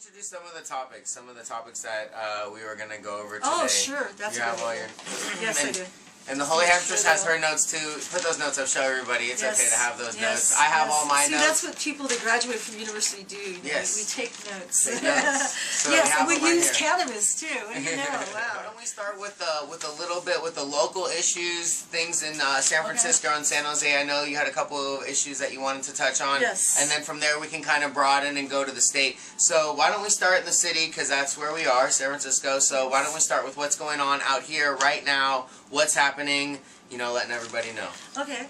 introduce some of the topics that we were going to go over today. Oh, sure. That's you a have good all idea. your... Yes, I do. And the Holy Hemptress has her notes too. Put those notes up, show everybody. It's okay to have those notes. I have all my notes. See, that's what people that graduate from university do. Yes. We take notes. Take notes. So yes, and we use cannabis too. What do you know? Wow. Why don't we start with a little bit with the local issues, things in San Francisco and San Jose. I know you had a couple of issues that you wanted to touch on. Yes. And then from there we can kind of broaden and go to the state. So why don't we start in the city, because that's where we are, San Francisco. So why don't we start with what's going on out here right now, what's happening, you know, letting everybody know. Okay.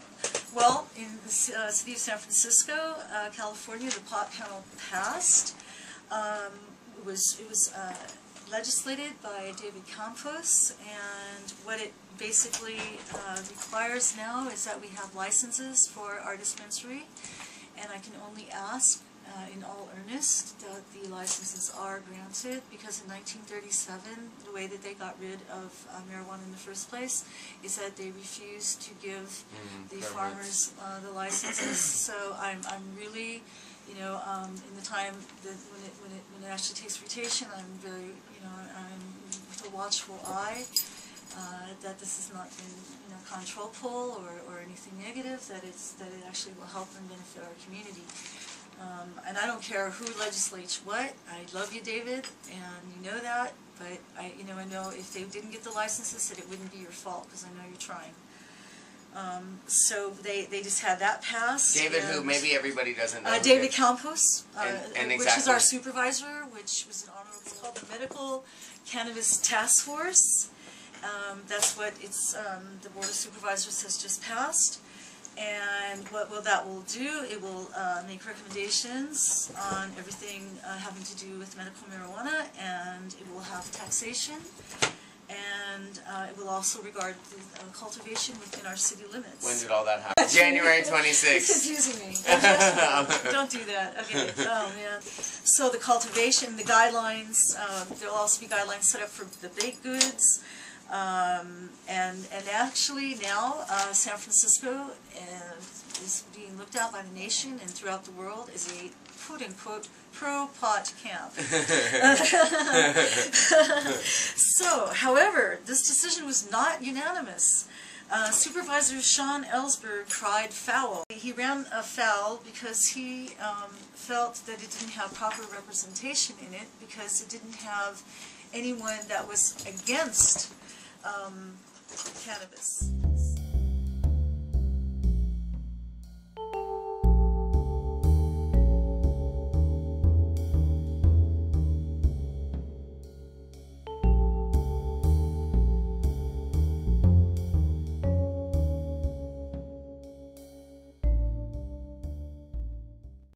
Well, in the city of San Francisco, California, the pot panel passed. It was legislated by David Campos, and what it basically requires now is that we have licenses for our dispensary, and I can only ask in all earnest that the licenses are granted, because in 1937 the way that they got rid of marijuana in the first place is that they refused to give the farmers the licenses. So I'm really, you know, in the time that when it actually takes rotation, I'm very, you know, I'm with a watchful eye that this has not been, you know, control pull or anything negative, that it actually will help and benefit our community. And I don't care who legislates what. I love you, David, and you know that. But I know if they didn't get the licenses, that it wouldn't be your fault, because I know you're trying. So they just had that passed. David, who maybe everybody doesn't know. David Campos, which is our supervisor, which was an honorable. It's called the Medical Cannabis Task Force. That's what it's. The Board of Supervisors has just passed. And what that will do, it will make recommendations on everything having to do with medical marijuana, and it will have taxation, and it will also regard the cultivation within our city limits. When did all that happen? January 26th. It's confusing me. Don't do that. Okay. Oh, man. So the cultivation, the guidelines, there will also be guidelines set up for the baked goods. And actually now San Francisco is being looked at by the nation and throughout the world as a quote-unquote pro-pot camp. So, however, this decision was not unanimous. Supervisor Sean Ellsberg cried foul. He ran afoul because he felt that it didn't have proper representation in it, because it didn't have anyone that was against cannabis.